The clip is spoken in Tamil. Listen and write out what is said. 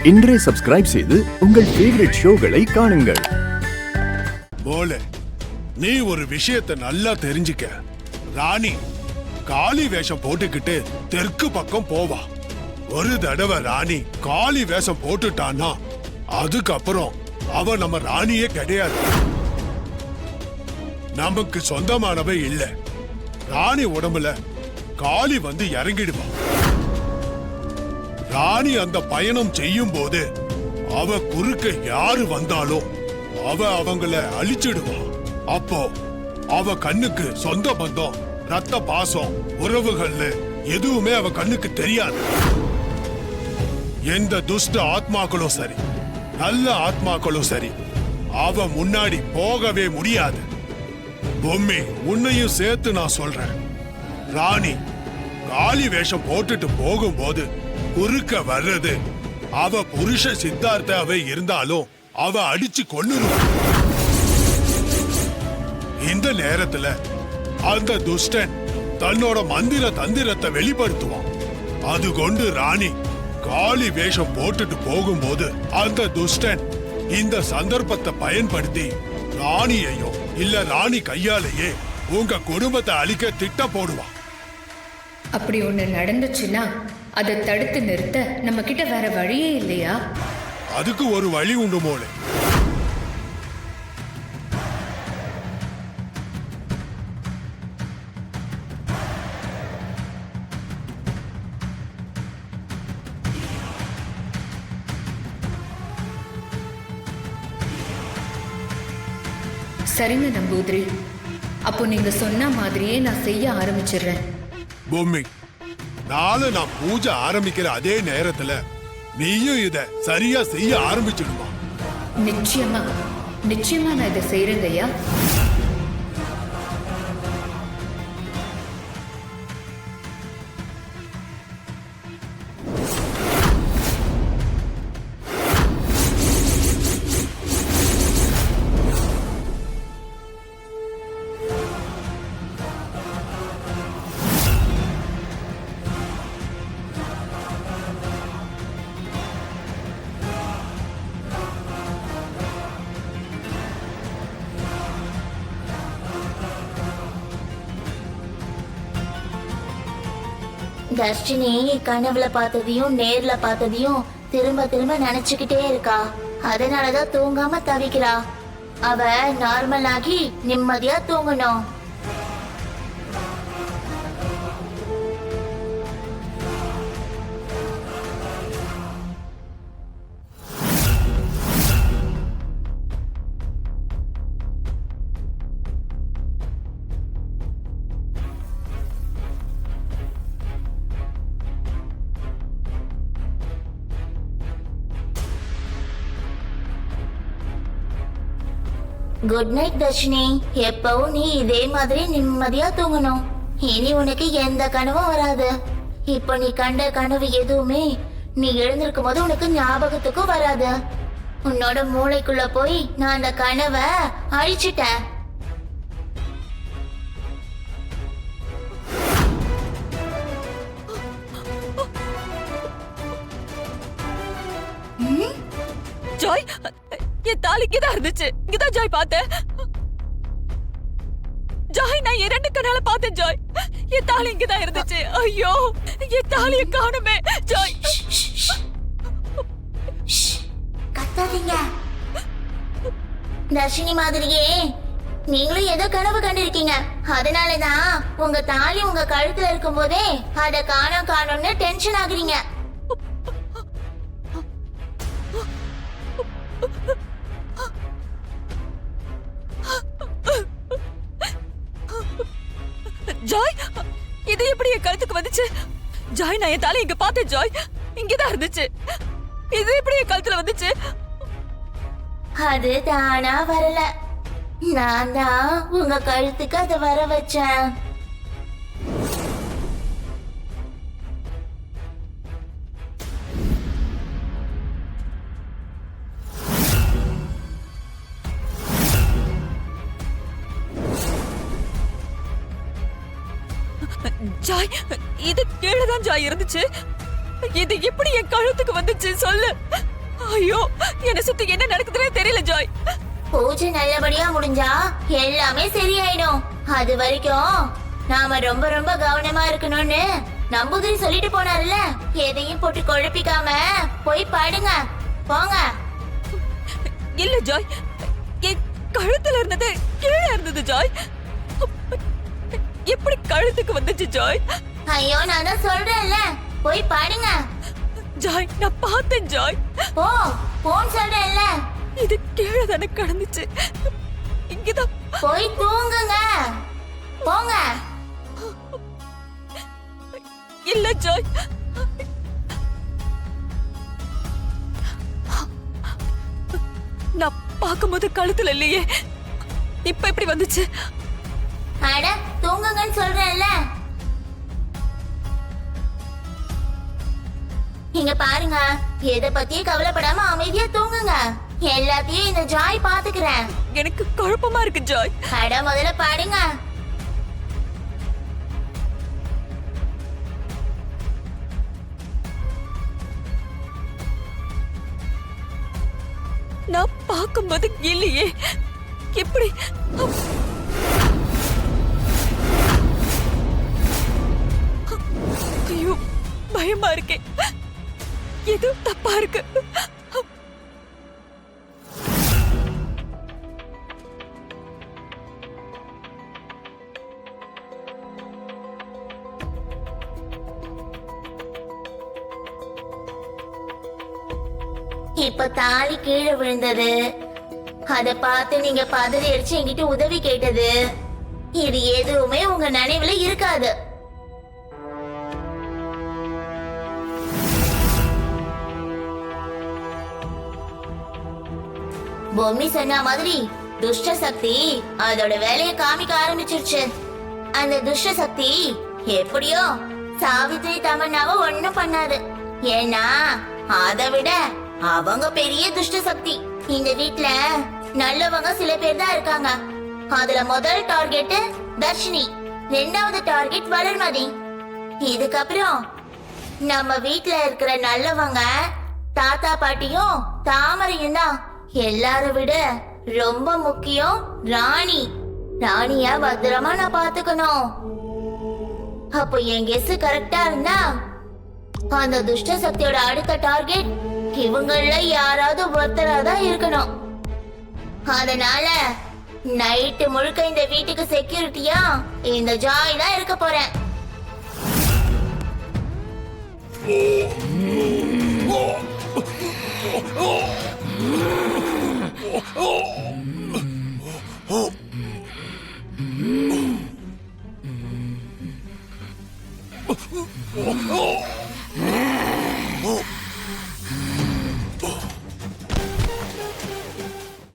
இன்றே சப்ஸ்கிரைப் செய்து உங்கள் ஃபேவரட் ஷோகளை காணுங்கள். போலே, நீ ஒரு விஷயத்தை நல்லா தெரிஞ்சுக்க. ராணி காளி வேஷம் போட்டுக்கிட்டு தெற்கு பக்கம் போவா. ஒரு தடவை ராணி காளி வேஷம் போட்டுட்டான்னா அதுக்கப்புறம் அவ நம்ம ராணியே கிடையாது. நமக்கு சொந்தமானவே இல்ல. ராணி உடம்புல காளி வந்து இறங்கிடுவா. ராணி அந்த பயணம் செய்யும் போது அவ குறுக்க யாரு வந்தாலும் அவங்கள அழிச்சிடுவா. அப்போ அவ கண்ணுக்கு சொந்த பந்தம், ரத்த பாசம், உறவுகள்னு எதுவுமே அவ கண்ணுக்கு தெரியாது. எந்த துஷ்ட ஆத்மாக்களும் சரி, நல்ல ஆத்மாக்களும் சரி, அவ முன்னாடி போகவே முடியாது. பொம்மி, உன்னையும் சேர்த்து நான் சொல்றேன். ராணி காளி வேஷம் போட்டுட்டு போகும்போது குறுக்க வர்றது அவ புருஷ சித்தார்த்தாவே இருந்தாலும் அவ அடிச்சு கொன்னுருவா. இந்த நேரத்துல அந்த துஷ்டன் தன்னோட மந்திர தந்திரத்தை வெளிப்படுத்துவான். அது கொண்டு ராணி காளி வேஷம் போட்டுட்டு போகும்போது அந்த துஷ்டன் இந்த சந்தர்ப்பத்தை பயன்படுத்தி ராணியையும் இல்ல ராணி கையாலேயே உங்க குடும்பத்தை அழிக்க திட்ட போடுவான். அப்படி ஒண்ணு நடந்துச்சுன்னா அதை தடுத்து நிறுத்த நம்ம கிட்ட வேற வழியே இல்லையா? அதுக்கு ஒரு வழி உண்டு மோளே. சரிங்க நம்பூதிரி, அப்போ நீங்க சொன்ன மாதிரியே நான் செய்ய ஆரம்பிச்சிடுறேன். பொம்மி, நாளை நான் பூஜை ஆரம்பிக்கிற அதே நேரத்துல நீயும் இத சரியா செய்ய ஆரம்பிச்சிடுமா? நிச்சயமா நிச்சயமா நான் இதை செய்யறேங்க ஐயா. தர்ஷினி கனவுல பார்த்ததையும் நேர்ல பார்த்ததையும் திரும்ப திரும்ப நினைச்சுக்கிட்டே இருக்கா. அதனாலதான் தூங்காம தவிக்கிறா. அவ நார்மல் ஆகி நிம்மதியா தூங்கணும். Good night Darshini. எப்பவும் நீ இதே மாதிரி நிம்மதியா தூங்கணும். இனி உனக்கு எந்த கனவும் வராது. இப்போ நீ கண்ட கனவு எதுவுமே நீ எழுந்திருக்கும் போது உனக்கு ஞாபகத்துக்கும் வராது. உன்னோட மூளைக்குள்ள போய் நான் அந்த கனவை அழிச்சிட்டேன். ஜாய், என் தாலி இங்கதான் இருந்துச்சு. இங்கதான் ஜாய் பார்த்தேன். ஜாய், நான் இரண்டு கண்ணால பார்த்தேன். ஜாய், என் தாலி இங்கதான் இருந்துச்சு. ஐயோ, என் தாலியை காணுமே. ஜாய், கத்தாதீங்க. தர்ஷினி மாதிரியே நீங்களும் ஏதோ கனவு கண்டிருக்கீங்க. அதனாலதான் உங்க தாலி உங்க கழுத்துல இருக்கும் போதே அதை காணும்னு டென்ஷன் ஆகுறீங்க. ஜாய், இது எப்படி என் கழுத்துக்கு வந்துச்சு? ஜாய், நான் என் தாலி இங்க பார்த்தேன். ஜாய், இங்கதான் இருந்துச்சு. இது எப்படி என் கழுத்துல வந்துச்சு? அது தானா வரல. நான் தான் உங்க கழுத்துக்கு அதை வர வச்சேன். ஜாய், இது கீழதான் ஜாய் இருந்துச்சு. இது எப்படி என் கழுத்துக்கு வந்துச்சு சொல்லு. ஐயோ என்ன சுத்தி என்ன நடக்குதுன்னே தெரியல ஜாய். பூஜை நல்லபடியா முடிஞ்சா எல்லாமே சரியாயிடும். அது வரைக்கும் நாம ரொம்ப ரொம்ப கவனமா இருக்கணும்னு நம்பூதிரி சொல்லிட்டு போனார்ல. எதையும் போட்டு குழப்பிக்காம போய் பாடுங்க போங்க. இல்ல ஜாய், என் கழுத்துல இருந்தது கீழே இருந்தது ஜாய். எப்படி கழுத்துக்கு வந்துச்சு ஜாய்? ஐயோ நான் தான் சொல்றேன்ல போய் பாடுங்க. ஜாய் நான் பார்த்தேன் ஜாய். போ போன்னு சொல்றேன்ல. இது கீழே தானே கடந்துச்சு. இங்கதான் போய் தூங்குங்க போங்க. இல்ல ஜாய், நான் பார்க்கும்போது கழுத்துல இல்லையே, இப்ப எப்படி வந்துச்சு? அட தூங்குங்கன்னு சொல்றேன்ல. இங்க பாருங்க, எதை பத்தியும் கவலைப்படாம அமைதியா தூங்குங்க. எல்லாத்தையும் இந்த ஜாய் பாத்துக்கிறேன். எனக்கு குழப்பமா இருக்கு ஜாய். அட முதல்ல பாடுங்க. நான் பார்க்கும்போது இல்லையே, எப்படி? ஐயோ பயமா இருக்கே, ஏதோ தப்பா இருக்கு. இப்ப தாலி கீழே விழுந்தது, அத பார்த்து நீங்க பதறி அடிச்சு என்கிட்ட உதவி கேட்டது, இது எதுவுமே உங்க நினைவுல இருக்காது. பொம்மி சொன்ன மாதிரி துஷ்ட சக்தி அதோட வேலையை காமிக்க ஆரம்பிச்சிருச்சு. அந்த துஷ்ட சக்தி எப்படியோ சாவித்ரி தமன்னாவை ஒண்ணும் பண்ணாது. ஏன்னா அதை விட அவங்க பெரிய துஷ்ட சக்தி. இந்த வீட்ல நல்லவங்க சில பேர் தான் இருக்காங்க. அதுல முதல் டார்கெட் தர்ஷினி, ரெண்டாவது டார்கெட் வளர்மதி. இதுக்கப்புறம் நம்ம வீட்ல இருக்கிற நல்லவங்க தாத்தா பாட்டியும் தாமரையும் தான். எல்லாரை விட ரொம்ப முக்கியம் ராணி. ராணிய பத்திரமா நான் பாத்துக்கணும். அப்போ என் கெஸ் கரெக்டா இருந்தா அந்த துஷ்ட சக்தியோட அடுத்த டார்கெட் இவங்கள யாராவது ஒருத்தரா தான் இருக்கணும். அதனால நைட்டு முழுக்க இந்த வீட்டுக்கு செக்யூரிட்டியா இந்த ஜாய் தான் இருக்க போறேன்.